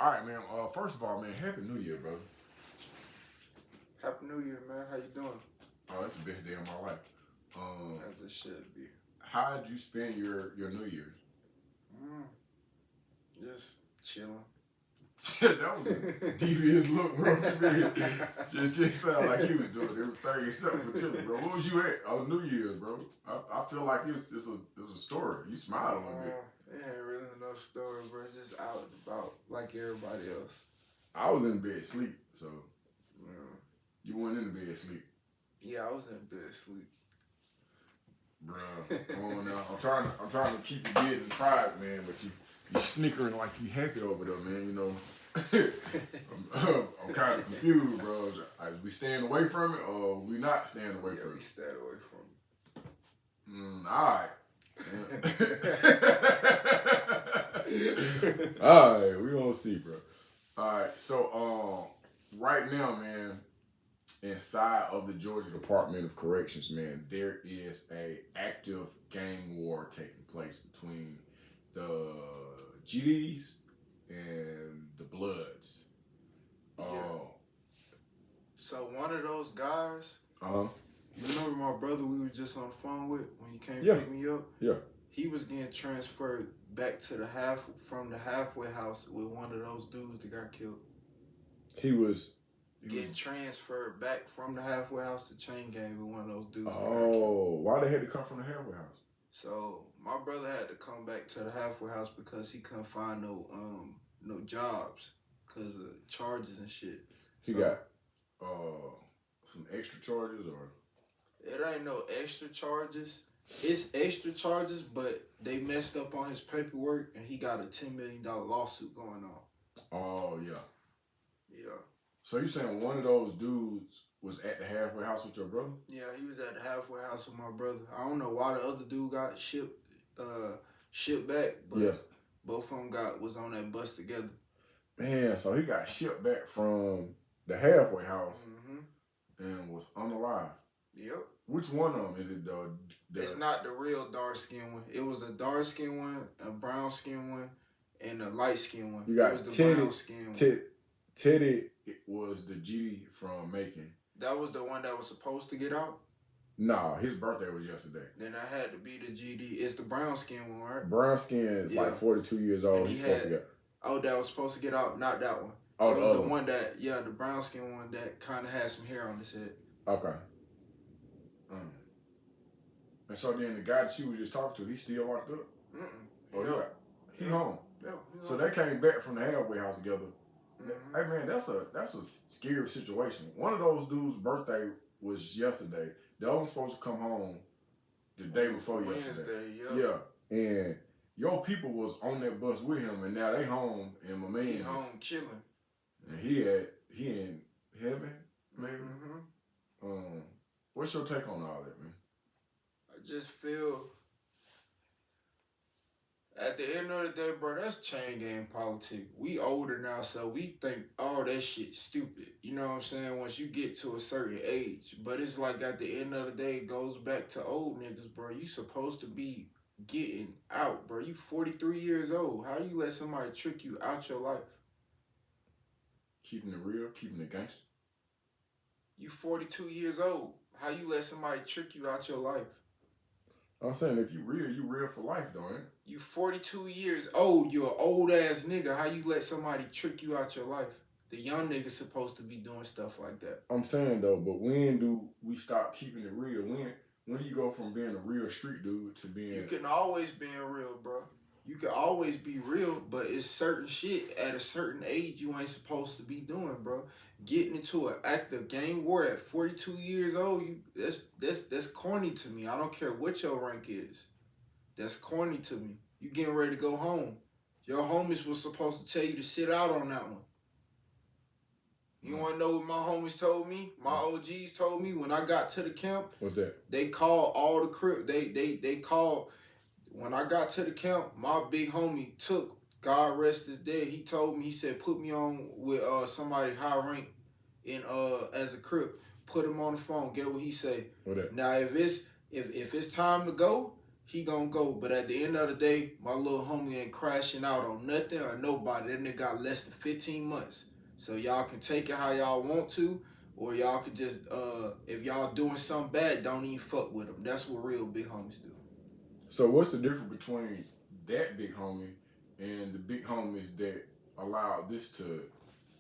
All right, man. First of all, man, Happy New Year, brother. Happy New Year, man. How you doing? Oh, that's the best day of my life. As it should be. How did you spend your New Year's? Just chilling. That was a devious look, bro. What you mean? Just sound like he was doing everything except for chilling, bro. What was you at on New Year's, bro? I feel like it's a story. You smiled a little bit. It ain't really no story, bro. It's just out and about like everybody else. I was in bed asleep, so Yeah. you weren't in the bed asleep. Yeah, I was in bed asleep. Bro, come on now. I'm trying to keep you dead and private, man, but you snickering like you happy over there, man. You know, I'm kind of confused, bro. Are we staying away from it, or we not staying away from it? We stayed away from it. All right. All right, we gonna see, bro. All right, so right now, man, inside of the Georgia Department of Corrections, man, there is a active gang war taking place between the GDs and the Bloods. So one of those guys, you remember my brother we were just on the phone with when he came pick me up? Yeah. He was getting transferred back to from the halfway house with one of those dudes that got killed. He was getting transferred back from the halfway house to chain gang with one of those dudes. Oh, why they had to come from the halfway house? So my brother had to come back to the halfway house because he couldn't find no jobs because of charges and shit. He got some extra charges, or it ain't no extra charges. It's extra charges, but they messed up on his paperwork and he got a $10 million lawsuit going on. Oh yeah. Yeah. So you saying one of those dudes was at the halfway house with your brother? Yeah, he was at the halfway house with my brother. I don't know why the other dude got shipped back, but both of them was on that bus together. Man, so he got shipped back from the halfway house and was unalive. Yep. Which one of them is it, though? It's not the real dark skin one. It was a dark skin one, a brown skin one, and a light skin one. You got it was the brown skin one. Teddy was the G from Macon. That was the one that was supposed to get out? Nah, his birthday was yesterday. Then I had to be the GD. It's the brown skin one, right? Brown skin is like 42 years old. He's supposed to get. Oh, that was supposed to get out? Not that one. Oh, it was the one that, the brown skin one that kind of had some hair on his head. Okay. And so then the guy that she was just talking to, he still locked up? Oh, he home. Yeah, so they came back from the halfway house together. Hey man, that's a scary situation. One of those dudes' birthday was yesterday. The other one's supposed to come home the day before yesterday. Yeah. And your people was on that bus with him, and now they home, and my man is home chilling. And he in heaven, maybe. What's your take on all that, man? I just feel at the end of the day, bro, that's chain gang politics. We older now, so we think all that shit stupid. You know what I'm saying? Once you get to a certain age. But it's like at the end of the day, it goes back to old niggas, bro. You supposed to be getting out, bro. You 43 years old. How you let somebody trick you out your life? Keeping it real, keeping it gangster. You 42 years old. How you let somebody trick you out your life? I'm saying if you real for life, though, ain't it? You 42 years old. You're an old ass nigga. How you let somebody trick you out your life? The young nigga's supposed to be doing stuff like that. I'm saying though, but when do we stop keeping it real? When do you go from being a real street dude to being? You can always be real, bro. You can always be real, but it's certain shit at a certain age you ain't supposed to be doing, bro. Getting into an active gang war at 42 years old, that's corny to me. I don't care what your rank is. That's corny to me. You getting ready to go home. Your homies was supposed to tell you to sit out on that one. You want to know what my homies told me? My OGs told me when I got to the camp. What's that? They called all the crib. They called. When I got to the camp, my big homie took, God rest his dead, he told me, he said, put me on with somebody high rank in as a crip. Put him on the phone. Get what he say. What that? Now if it's time to go, he gonna go. But at the end of the day, my little homie ain't crashing out on nothing or nobody. That nigga got less than 15 months. So y'all can take it how y'all want to, or y'all could just, if y'all doing something bad, don't even fuck with them. That's what real big homies do. So what's the difference between that big homie and the big homies that allowed this to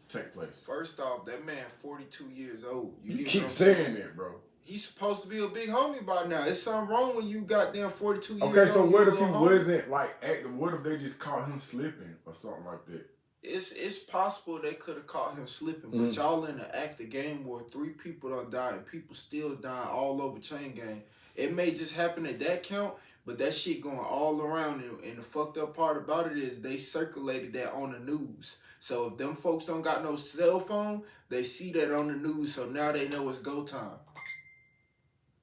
take place? First off, that man 42 years old. You keep saying that, bro. He's supposed to be a big homie by now. It's something wrong when you goddamn 42 years old. Okay, so what if he wasn't like acting? What if they just caught him slipping or something like that? It's possible they could have caught him slipping, but y'all in the active game where 3 people done died and people still dying all over chain gang. It may just happen at that count, but that shit going all around, and the fucked up part about it is they circulated that on the news. So if them folks don't got no cell phone, they see that on the news, so now they know it's go time.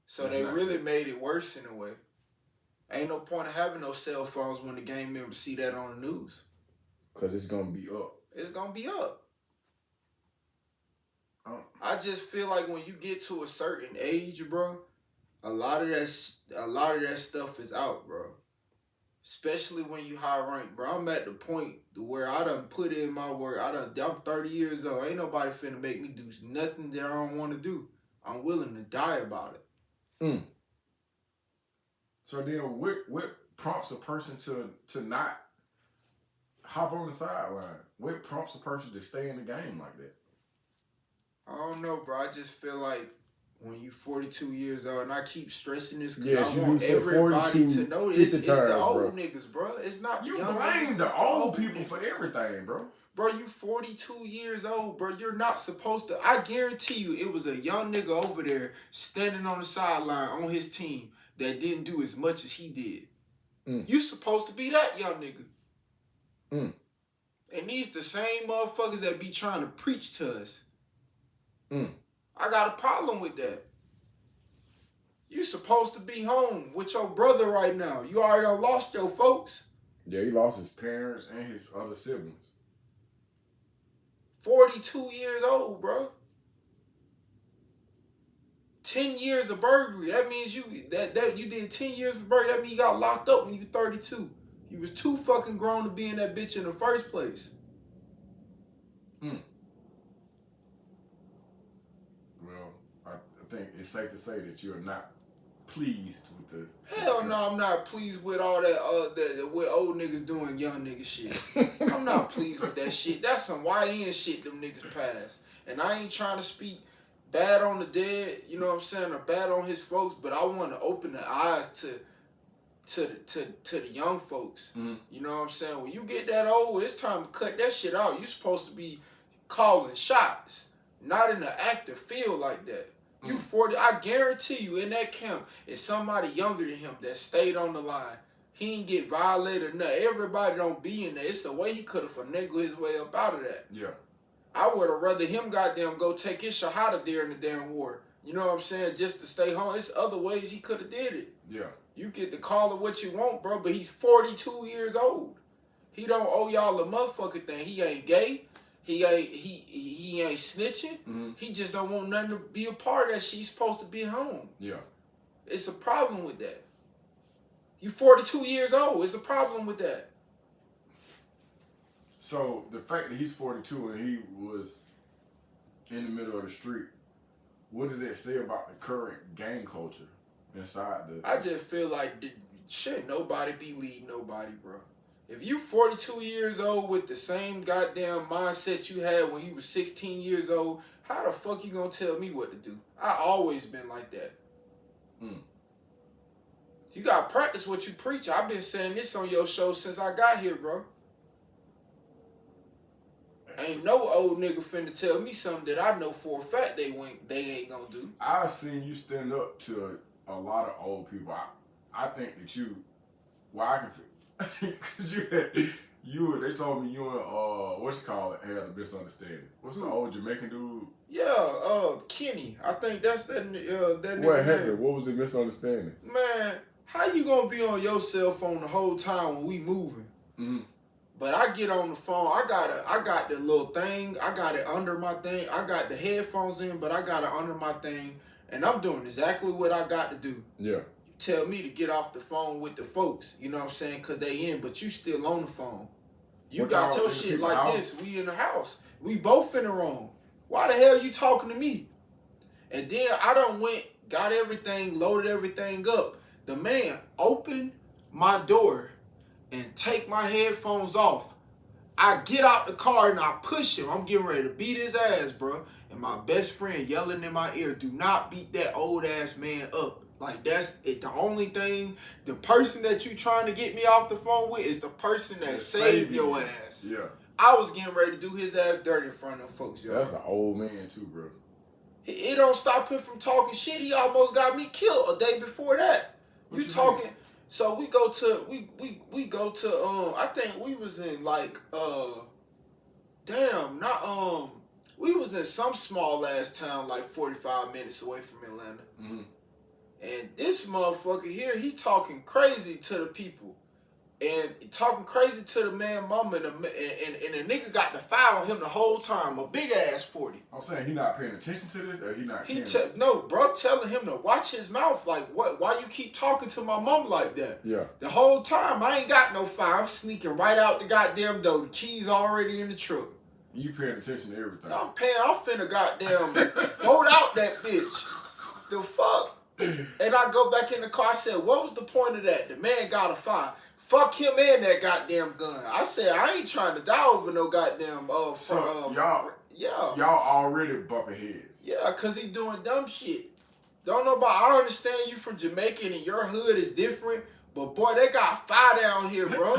So they really made it worse in a way. Ain't no point of having no cell phones when the gang members see that on the news. Because it's going to be up. It's going to be up. I just feel like when you get to a certain age, bro, a lot of that stuff is out, bro. Especially when you high rank, bro. I'm at the point where I done put in my work. I'm 30 years old. Ain't nobody finna make me do nothing that I don't want to do. I'm willing to die about it. So then what prompts a person to not hop on the sideline? What prompts a person to stay in the game like that? I don't know, bro. I just feel like when you 42 years old, and I keep stressing this because I want everybody to know this. It's the old niggas, bro. It's not you blame the old people for everything, bro. Bro, you 42 years old, bro. You're not supposed to. I guarantee you it was a young nigga over there standing on the sideline on his team that didn't do as much as he did. You supposed to be that young nigga. And these the same motherfuckers that be trying to preach to us. I got a problem with that. You supposed to be home with your brother right now. You already done lost your folks. Yeah, he lost his parents and his other siblings. 42 years old, bro. 10 years of burglary. That means you did 10 years of burglary. That means you got locked up when you 32. You was too fucking grown to be in that bitch in the first place. Well, I think it's safe to say that you're not pleased with the... Hell no, I'm not pleased with all that what old niggas doing young nigga shit. I'm not pleased with that shit. That's some YN shit them niggas pass. And I ain't trying to speak bad on the dead, you know what I'm saying, or bad on his folks, but I want to open the eyes to the young folks. You know what I'm saying? When you get that old, it's time to cut that shit out. You supposed to be calling shots, not in the active field like that. You 40, I guarantee you in that camp, it's somebody younger than him that stayed on the line. He ain't get violated or nothing. Everybody don't be in there. It's the way he could have finagled his way up out of that. Yeah. I would have rather him goddamn go take his shahada there in the damn war. You know what I'm saying? Just to stay home. It's other ways he could have did it. Yeah. You get to call it what you want, bro, but he's 42 years old. He don't owe y'all a motherfucking thing. He ain't gay. He ain't snitching. He just don't want nothing to be a part of that shit. He's supposed to be at home. Yeah. It's a problem with that. You 42 years old. It's a problem with that. So the fact that he's 42 and he was in the middle of the street, what does that say about the current gang culture inside the... I just feel like shit, nobody be leading nobody, bro. If you 42 years old with the same goddamn mindset you had when you was 16 years old, how the fuck you gonna tell me what to do? I always been like that. You gotta practice what you preach. I've been saying this on your show since I got here, bro. Ain't no old nigga finna tell me something that I know for a fact they ain't gonna do. I've seen you stand up to a lot of old people. I think that you, well, I can, because they told me you and, had a misunderstanding. What's the old Jamaican dude? Yeah, Kenny. I think that's that nigga. What happened? What was the misunderstanding? Man, how you gonna be on your cell phone the whole time when we moving? But I get on the phone, I got the little thing, I got it under my thing, I got the headphones in, but I got it under my thing, and I'm doing exactly what I got to do. Yeah. tell me to get off the phone with the folks, you know what I'm saying? Because they in, but you still on the phone. You What got y'all your in the shit people's like house? this. We in the house. We both in the wrong. Why the hell you talking to me? And then I done went, got everything, loaded everything up. The man opened my door and take my headphones off. I get out the car and I push him. I'm getting ready to beat his ass, bro. And my best friend yelling in my ear, do not beat that old ass man up. Like, that's it. The only thing, the person that you trying to get me off the phone with is the person that saved your ass. Yeah. I was getting ready to do his ass dirty in front of them folks, yo. That's an old man too, bro. It don't stop him from talking shit. He almost got me killed a day before that. What You you talking? mean? So we go to we go to I think we was in like we was in some small ass town like 45 minutes away from Atlanta. Mm-hmm. And this motherfucker here, he talking crazy to the people. And talking crazy to the man mama, and the nigga got the file on him the whole time, a big ass 40. I'm saying he not paying attention to this, or he not. No, bro, telling him to watch his mouth. Like, what? Why you keep talking to my mom like that? Yeah. The whole time I ain't got no file. I'm sneaking right out the goddamn door. The keys already in the truck. You paying attention to everything. I'm finna goddamn vote out that bitch. The fuck? And I go back in the car. I said, what was the point of that? The man got a file. Fuck him and that goddamn gun. I said, I ain't trying to die over no goddamn y'all yeah. Y'all already bumping heads. Yeah, cause he doing dumb shit. Don't know about, I understand you from Jamaica and your hood is different, but boy, they got fire down here, bro.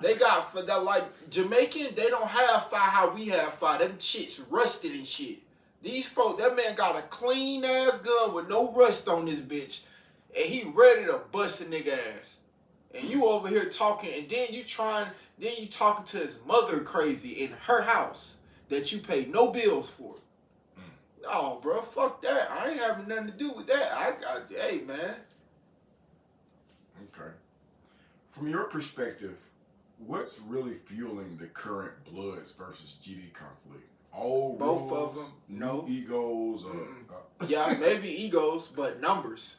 They got like Jamaican, they don't have fire how we have fire. Them shit's rusted and shit. These folks, that man got a clean ass gun with no rust on this bitch, and he ready to bust a nigga ass. And you over here talking, and then you talking to his mother crazy in her house that you pay no bills for. No, bro, fuck that. I ain't having nothing to do with that. Hey, man. Okay. From your perspective, what's really fueling the current Bloods versus GD conflict? Old Both rules, of them, new no. egos. Yeah, maybe egos, but numbers.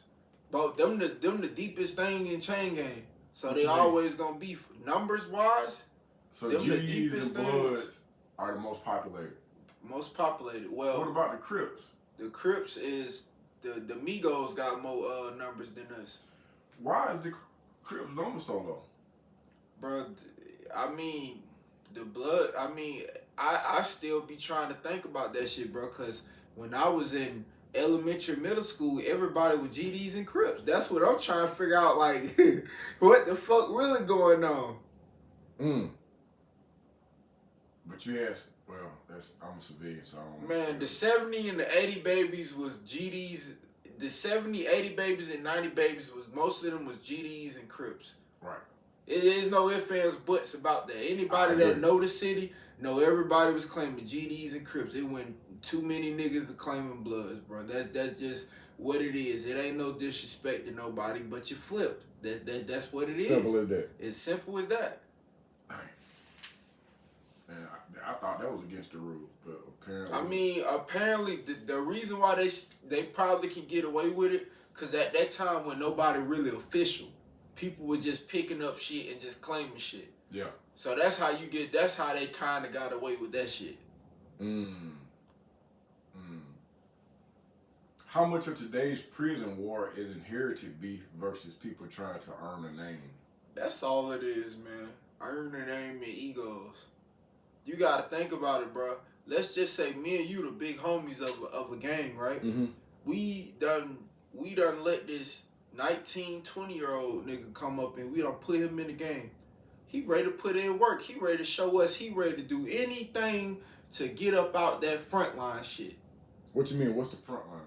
Both them the deepest thing in chain gang. So What they you mean? always gonna be numbers wise. So them the GDs deepest and Bloods are the most populated. Most populated. Well, What about the Crips? the Crips is the Migos got more numbers than us. Why is the Crips number so low? Bro, I mean, the blood, I mean, I still be trying to think about that shit, bro, because when I was in elementary, middle school, everybody was GDs and Crips. That's what I'm trying to figure out, like, what the fuck really going on? But you asked, well, I'm a civilian, so I don't Man, the 70 and the 80 babies was GDs. The 70, 80 babies and 90 babies was, most of them was GDs and Crips. Right. There's no ifs, ands, buts about that. Anybody that know the city, know everybody was claiming GDs and Crips. It went too many niggas to claiming Bloods, bro. That's just what it is. It ain't no disrespect to nobody, but you flipped. That's what it is. Simple as that. It's simple as that. And I thought that was against the rules, but apparently. I mean, apparently the reason why they probably can get away with it, because at that time when nobody really official, people were just picking up shit and just claiming shit. Yeah. So that's how they kind of got away with that shit. How much of today's prison war is inherited beef versus people trying to earn a name? That's all it is, man. Earn a name and egos. You gotta think about it, bro. Let's just say me and you the big homies of a gang, right? Mm-hmm. We done let this 19, 20-year-old nigga come up and we done put him in the game. He ready to put in work. He ready to show us he ready to do anything to get up out that front line shit. What you mean? What's the front line?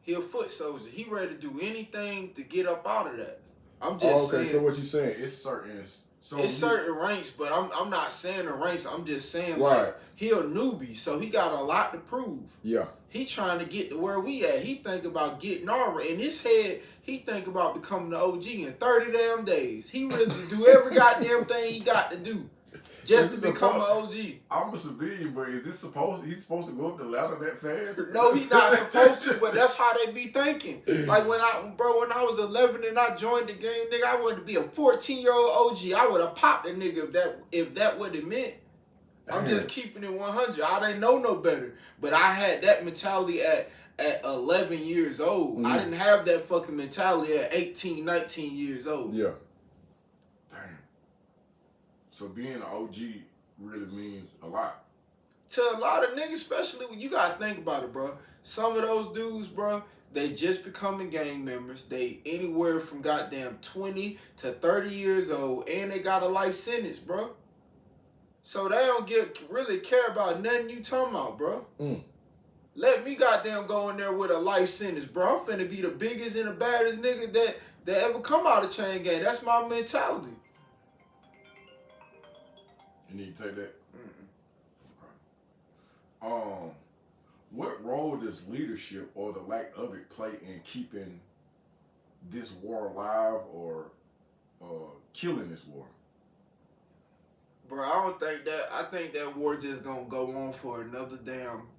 He a foot soldier. He ready to do anything to get up out of that. I'm just saying. So what you saying? It's certain. Certain ranks, but I'm not saying the ranks. I'm just saying right. Like he a newbie, so he got a lot to prove. Yeah. He trying to get to where we at. He think about getting our in his head. He think about becoming the OG in 30 damn days. He really do every goddamn thing he got to do. just to become an OG. I'm a civilian, but is this he's supposed to go up the ladder that fast? No, he not supposed to, but that's how they be thinking. Like when I was 11 and I joined the game, nigga, I wanted to be a 14-year-old OG. I would have popped a nigga if that what it meant. I'm just keeping it 100. I didn't know no better. But I had that mentality at 11 years old. I didn't have that fucking mentality at 18, 19 years old. Yeah. Damn. So being an OG really means a lot. To a lot of niggas, especially when you gotta think about it, bro. Some of those dudes, bro, they just becoming gang members. They anywhere from goddamn 20 to 30 years old, and they got a life sentence, bro. So they don't really care about nothing you talking about, bro. Let me goddamn go in there with a life sentence, bro. I'm finna be the biggest and the baddest nigga that ever come out of chain gang. That's my mentality. You need to take that? Okay. What role does leadership or the lack of it play in keeping this war alive or killing this war? Bro, I don't think that. I think that war just gonna go on for another damn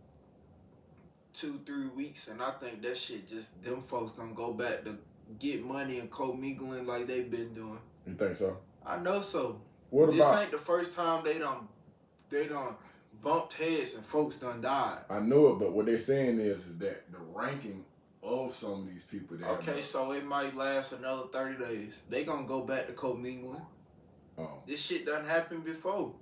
2-3 weeks, and I think that shit just them folks gonna go back to get money and co-mingling like they've been doing. You think so? I know so. What this about? Ain't the first time they done bumped heads and folks done died. I know it, but what they're saying is that the ranking of some of these people. Okay, so it might last another 30 days. They gonna go back to co-mingling. Oh. This shit done happened before.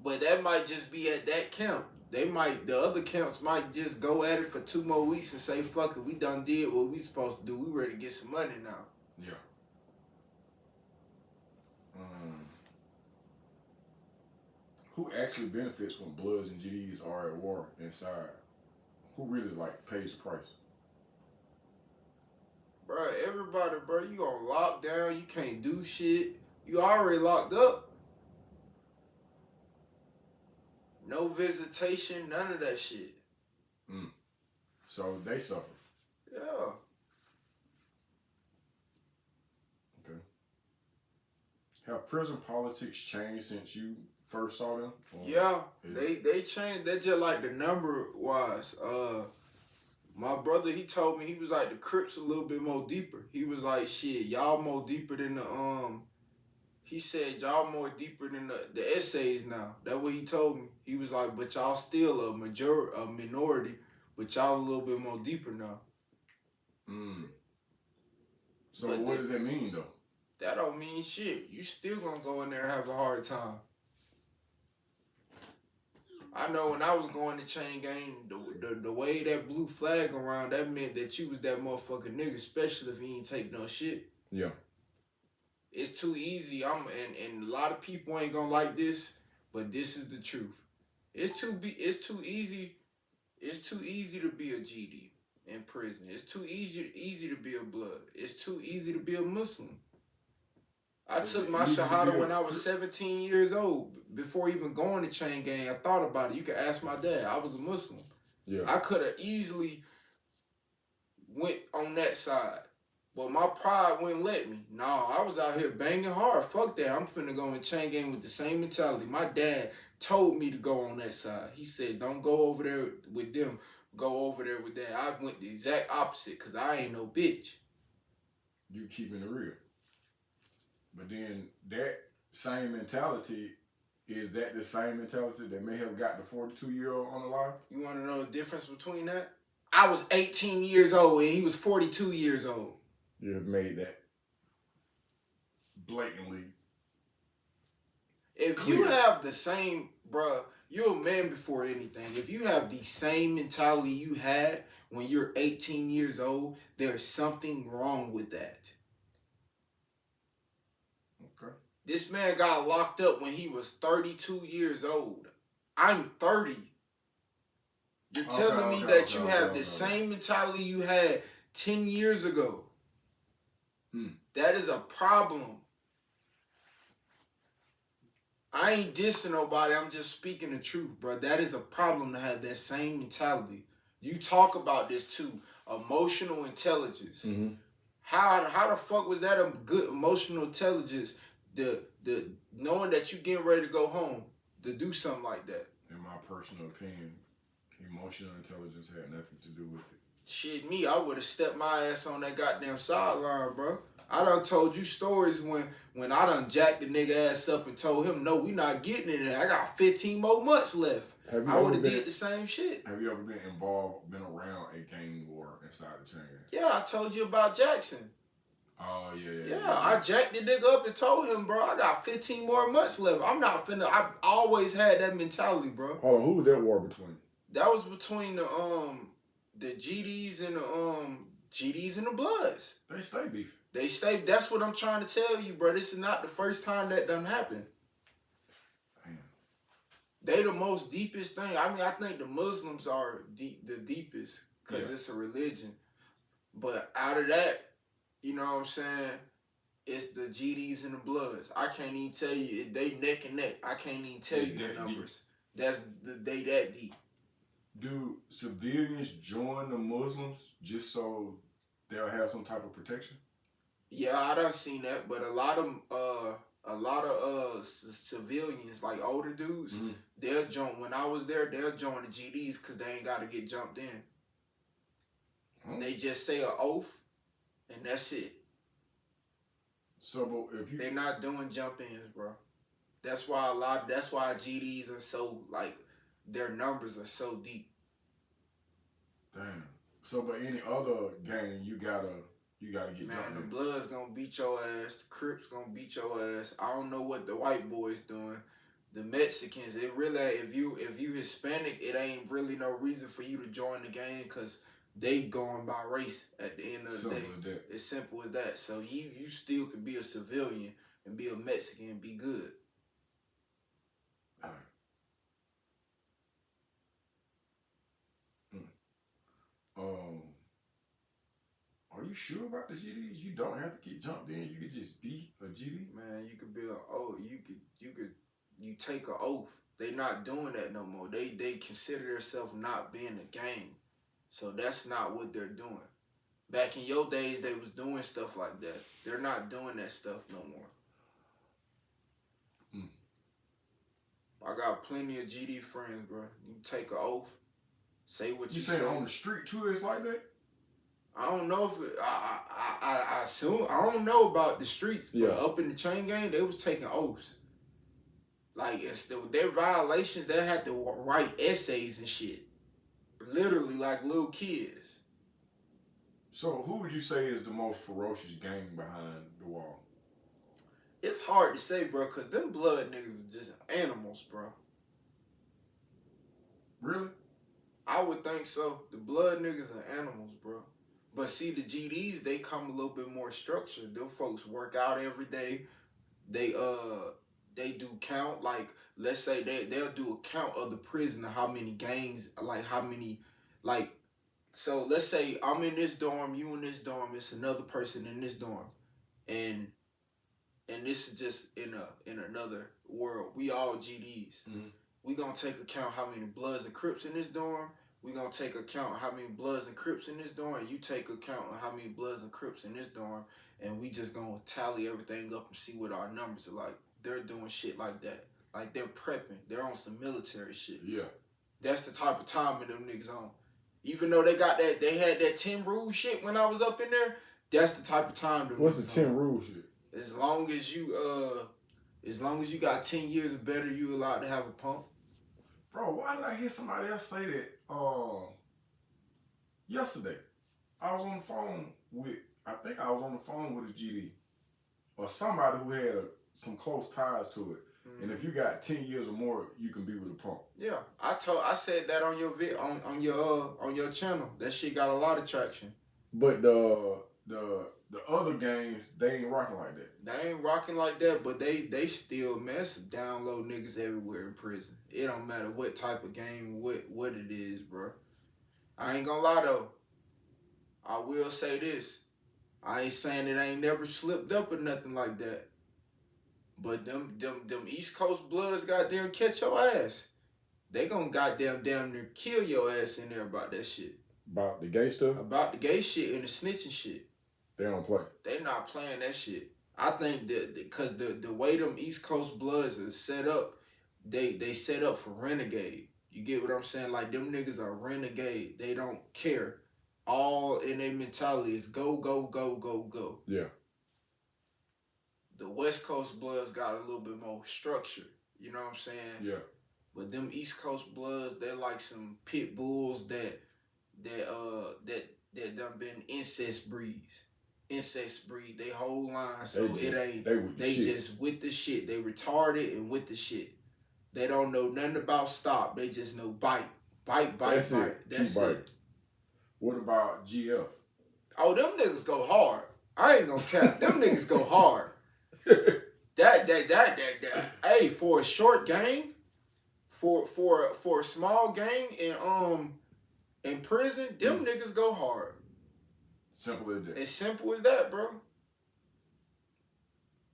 But that might just be at that camp. The other camps might just go at it for 2 more weeks and say, fuck it, we done did what we supposed to do. We ready to get some money now. Yeah. Who actually benefits when Bloods and GDs are at war inside? Who really pays the price? Bro, everybody, bro, you on lockdown, you can't do shit. You already locked up. No visitation, none of that shit. So they suffer. Yeah. Okay. Have prison politics changed since you first saw them? Yeah, they changed. They're just like the number wise. My brother, he told me, he was like, the Crips a little bit more deeper. He was like, shit, y'all more deeper than the he said y'all more deeper than the essays now. That's what he told me. He was like, but y'all still a minority, but y'all a little bit more deeper now. So but what does that mean though? That don't mean shit. You still gonna go in there and have a hard time. I know when I was going to chain gang, the way that blue flag around, that meant that you was that motherfucking nigga, especially if you ain't take no shit. Yeah. It's too easy. And a lot of people ain't gonna like this, but this is the truth. It's too easy to be a GD in prison. It's too easy to be a blood. It's too easy to be a Muslim. I took my Shahada when I was 17 years old. Before even going to chain gang, I thought about it. You can ask my dad. I was a Muslim. Yeah. I could have easily went on that side. But my pride wouldn't let me. No, I was out here banging hard. Fuck that. I'm finna go in chain gang with the same mentality. My dad told me to go on that side. He said, don't go over there with them. Go over there with that. I went the exact opposite because I ain't no bitch. You keeping it real. But then that same mentality, is that the same mentality that may have got the 42-year-old on the line? You want to know the difference between that? I was 18 years old and he was 42 years old. You have made that blatantly If clear. You have the same, bruh, you're a man before anything. If you have the same mentality you had when you're 18 years old, there's something wrong with that. Okay. This man got locked up when he was 32 years old. I'm 30. You're telling me that you have the same mentality you had 10 years ago. That is a problem. I ain't dissing nobody. I'm just speaking the truth, bro. That is a problem to have that same mentality. You talk about this too. Emotional intelligence. How the fuck was that a good emotional intelligence? The knowing that you getting ready to go home to do something like that. In my personal opinion, emotional intelligence had nothing to do with it. Shit, me, I would have stepped my ass on that goddamn sideline, bro. I done told you stories when I done jacked the nigga ass up and told him, no, we not getting in there. I got 15 more months left. I would have did the same shit. Have you ever been around a gang war inside the chain gang? Yeah, I told you about Jackson. Oh, yeah. Yeah, I jacked the nigga up and told him, bro, I got 15 more months left. I'm not finna, I always had that mentality, bro. Hold on, who was that war between? That was between the GDs and the Bloods. They stay beefing. They stay. That's what I'm trying to tell you, bro. This is not the first time that done happened. Damn. They the most deepest thing. I mean, I think the Muslims are the deepest because it's a religion. But out of that, you know what I'm saying? It's the GDs and the Bloods. I can't even tell you. They neck and neck. I can't even tell you the numbers. They that deep. Do civilians join the Muslims just so they'll have some type of protection? Yeah, I done seen that, but a lot of civilians, like older dudes, they'll join. When I was there, they'll join the GDs because they ain't got to get jumped in. They just say an oath, and that's it. So, if they're not doing jump-ins, bro. That's why GDs are so, like, their numbers are so deep. Damn. So, but any other gang, you gotta get jumped in. Man, the Bloods gonna beat your ass. The Crips gonna beat your ass. I don't know what the white boys doing. The Mexicans, it really, if you Hispanic, it ain't really no reason for you to join the gang because they going by race at the end of the day. It's simple as that. So you still could be a civilian and be a Mexican and be good. All right. Are you sure about the GDs? You don't have to get jumped in. You could just be a GD. Man, you could be you take an oath. They not doing that no more. They consider themselves not being a gang. So that's not what they're doing. Back in your days, they was doing stuff like that. They're not doing that stuff no more. I got plenty of GD friends, bro. You take an oath, say what you say. You saying on the street too? It's like that. I don't know if I assume I don't know about the streets, but up in the chain gang, they was taking oaths. Like their violations, they had to write essays and shit. Literally like little kids. So who would you say is the most ferocious gang behind the wall? It's hard to say, bro, because them blood niggas are just animals, bro. Really? I would think so. The blood niggas are animals, bro. But see, the GDs, they come a little bit more structured. Them folks work out every day. They do count, like, let's say they'll do a count of the prison of how many gangs, like how many, like, so let's say I'm in this dorm, you in this dorm, it's another person in this dorm. And this is just in another world. We all GDs. We gonna take account how many Bloods and Crips in this dorm. We gonna take account how many Bloods and Crips in this dorm. And you take account of how many Bloods and Crips in this dorm. And we just gonna tally everything up and see what our numbers are like. They're doing shit like that. Like they're prepping. They're on some military shit. Yeah. That's the type of time them niggas on. Even though they had that 10 rule shit when I was up in there, that's the type of time them What's the 10 rule shit? As long as you got 10 years or better, you allowed to have a pump. Bro, why did I hear somebody else say that yesterday? I was on the phone with a GD or somebody who had some close ties to it. And if you got 10 years or more, you can be with a pump. Yeah, I said that on your on your channel. That shit got a lot of traction. But the other gangs, they ain't rocking like that. They ain't rocking like that, but they still, man, it's down low niggas everywhere in prison. It don't matter what type of game, what it is, bro. I ain't gonna lie though. I will say this. I ain't saying it ain't never slipped up or nothing like that. But them East Coast Bloods goddamn catch your ass. They gonna goddamn damn near kill your ass in there about that shit. About the gay stuff? About the gay shit and the snitching shit. They don't play. They not playing that shit. I think that because the way them East Coast Bloods are set up, they set up for renegade. You get what I'm saying? Like them niggas are renegade. They don't care. All in their mentality is go, go, go, go, go. Yeah. The West Coast Bloods got a little bit more structure. You know what I'm saying? Yeah. But them East Coast Bloods, they're like some pit bulls that done been incest breeds. Incest breed, they whole line. So they just with the shit. They retarded and with the shit. They don't know nothing about stop. They just know bite. Bite. That's it. What about GF? Oh, them niggas go hard. I ain't gonna cap. Them niggas go hard. That. Hey, for a short game, for a small game in prison, them niggas go hard. Simple as that. As simple as that, bro.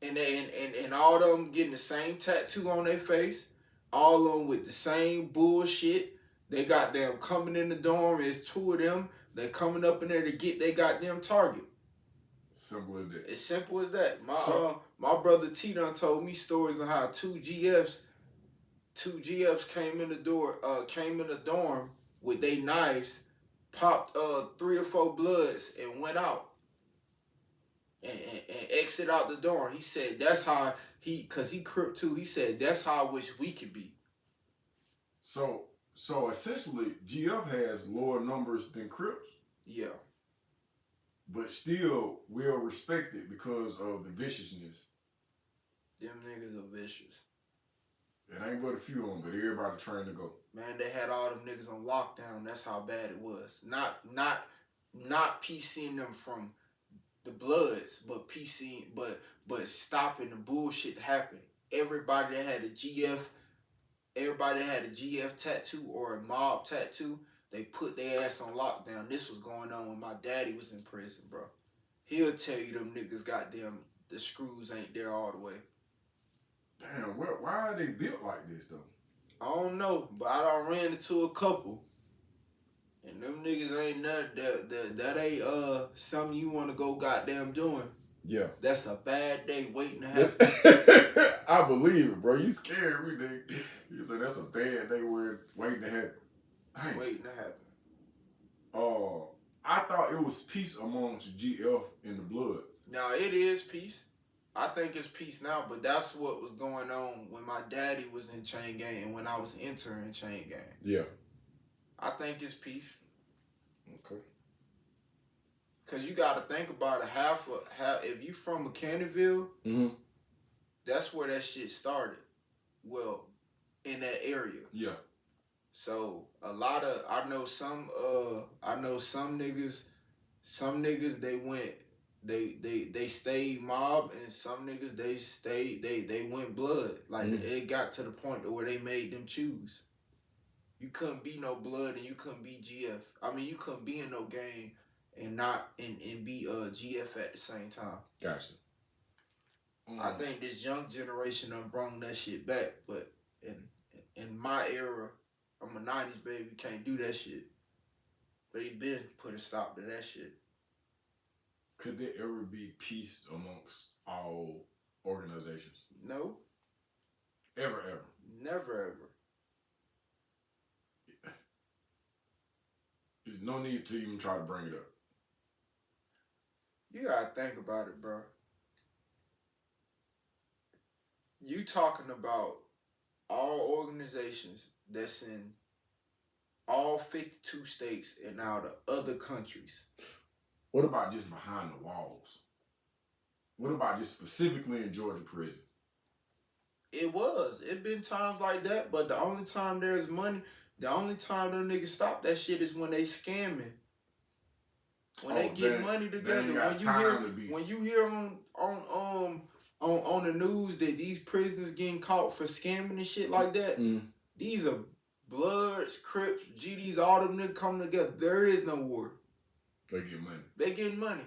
And all of them getting the same tattoo on their face, all of them with the same bullshit. They got them coming in the dorm. It's two of them. They coming up in there to get their goddamn target. Simple as that. As simple as that. My brother T done told me stories on how two GFs came in the dorm with their knives, popped 3 or 4 bloods and went out and exit out the dorm. He said that's how cause he Crip too. He said that's how I wish we could be. So essentially, GF has lower numbers than Crips. Yeah. But still, we'll respect it because of the viciousness. Them niggas are vicious. It ain't but a few of them, but everybody trying to go. Man, they had all them niggas on lockdown. That's how bad it was. Not PCing them from the Bloods, but stopping the bullshit happening. Everybody that had a GF tattoo or a mob tattoo, they put their ass on lockdown. This was going on when my daddy was in prison, bro. He'll tell you them niggas goddamn the screws ain't there all the way. Damn, why are they built like this though? I don't know, but I done ran into a couple. And them niggas ain't nothing that ain't something you wanna go goddamn doing. Yeah. That's a bad day waiting to happen. I believe it, bro. You scared me, nigga. You said that's a bad day waiting to happen. Dang. Waiting to happen. I thought it was peace amongst GF and the Bloods. Now it is peace. I think it's peace now, but that's what was going on when my daddy was in Chain Gang and when I was entering Chain Gang. Yeah. I think it's peace. Okay. Cause you gotta think about it. Half if you from Mechanicsville, that's where that shit started. Well, in that area. Yeah. So a lot of I know some niggas they stayed mob and some niggas they went blood. Like it got to the point where they made them choose. You couldn't be no blood and you couldn't be GF. I mean you couldn't be in no gang and not and be GF at the same time. Gotcha. I think this young generation done brung that shit back, but in my era, I'm a 90s baby, can't do that shit. They been put a stop to that shit. Could there ever be peace amongst all organizations? No. Ever. Never ever. There's no need to even try to bring it up. You gotta think about it, bro. You talking about all organizations that's in all 52 states and now the other countries. What about just behind the walls? What about just specifically in Georgia prison? It been times like that, but the only time there's money, the only time them niggas stop that shit is when they scamming. When they get money together. When you hear on the news that these prisoners getting caught for scamming and shit like that, these are Bloods, Crips, GDs, all them niggas coming together. There is no war. They get money. They getting money.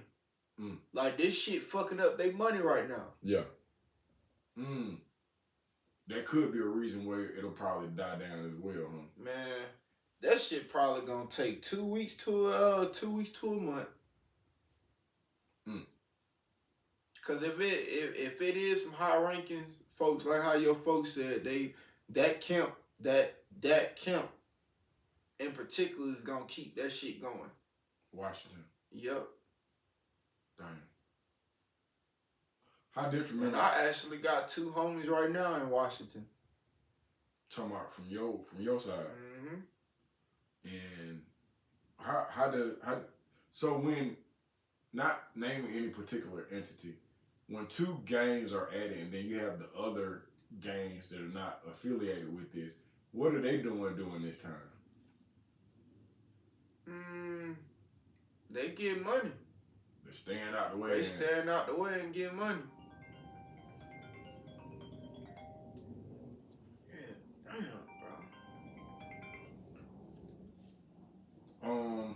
Like this shit fucking up their money right now. Yeah. That could be a reason why it'll probably die down as well, huh? Man, that shit probably gonna take 2 weeks to a month. Cause if it is some high rankings folks, like how your folks said, that camp in particular is gonna keep that shit going. Washington. Yep. Damn. How different, man? And I actually got 2 homies right now in Washington. Talking about from your side. Mm-hmm. And how so when, not naming any particular entity, when 2 gangs are at it and then you have the other gangs that are not affiliated with this, what are they doing during this time? They get money. They're staying out the way. They staying out the way and get money. Yeah, damn, bro.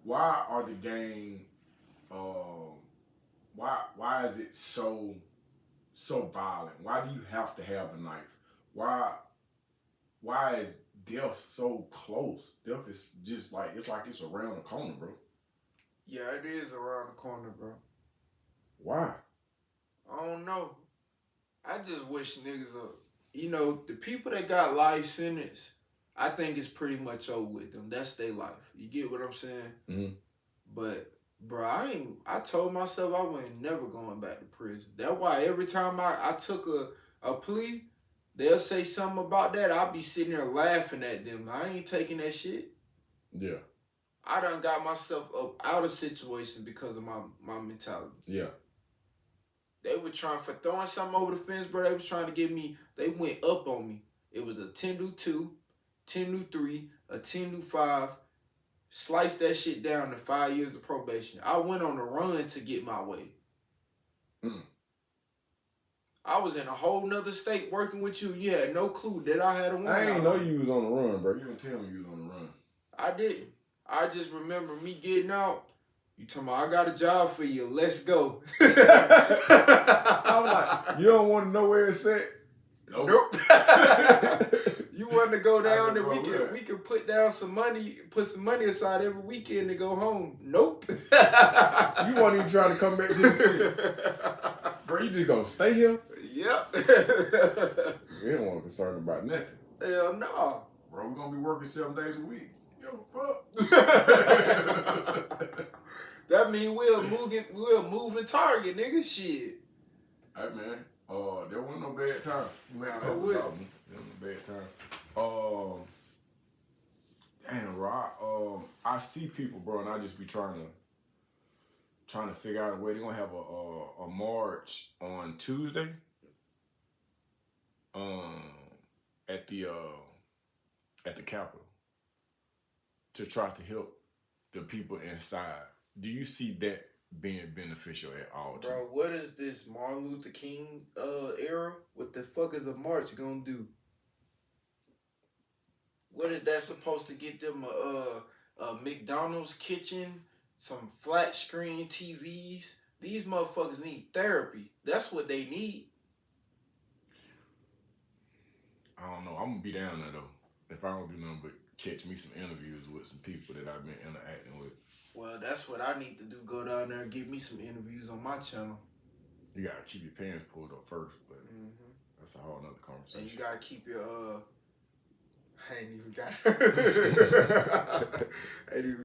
Why are the gang? Why is it so violent? Why do you have to have a knife? Why is death so close? Death is just like it's around the corner, bro. Yeah, it is around the corner, bro. Why? I don't know. I just wish niggas up. You know, the people that got life sentence, I think it's pretty much over with them. That's their life. You get what I'm saying? Mm-hmm. But, bro, I told myself I wasn't never going back to prison. That's why every time I took a plea, they'll say something about that. I'll be sitting there laughing at them. I ain't taking that shit. Yeah. I done got myself up out of situations because of my mentality. Yeah. They were trying for throwing something over the fence, bro. They was trying to get me. They went up on me. It was a 10-2, 10-3, a 10-5. Sliced that shit down to 5 years of probation. I went on a run to get my way. I was in a whole nother state working with you. You had no clue that I had a warrant. I ain't know you was on the run, bro. You didn't tell me you was on the run. I didn't. I just remember me getting out. You talking about, I got a job for you. Let's go. I was like, you don't want to know where it's at? Nope. You want to go down and we can put down some money, put some money aside every weekend to go home. Nope. You weren't even trying to come back to the city. Bro, you just gonna stay here? Yep. We don't want to concern about nothing. Hell no. Bro, we're gonna be working 7 days a week. Yo, fuck. That mean we'll move and target, nigga. Shit. Hey man, there wasn't no bad time. Nah, it wasn't. There wasn't no bad time. Damn, bro. I see people, bro, and I just be trying to figure out a way. They're gonna have a march on Tuesday. At the Capitol to try to help the people inside. Do you see that being beneficial at all? Bro, what is this Martin Luther King era? What the fuck is a march gonna do? What is that supposed to get them a McDonald's kitchen, some flat screen TVs? These motherfuckers need therapy. That's what they need. I don't know. I'm gonna be down there though. If I don't do nothing but catch me some interviews with some people that I've been interacting with. Well, that's what I need to do. Go down there and get me some interviews on my channel. You gotta keep your pants pulled up first, but that's a whole nother conversation. And you gotta keep your I ain't even got. I ain't even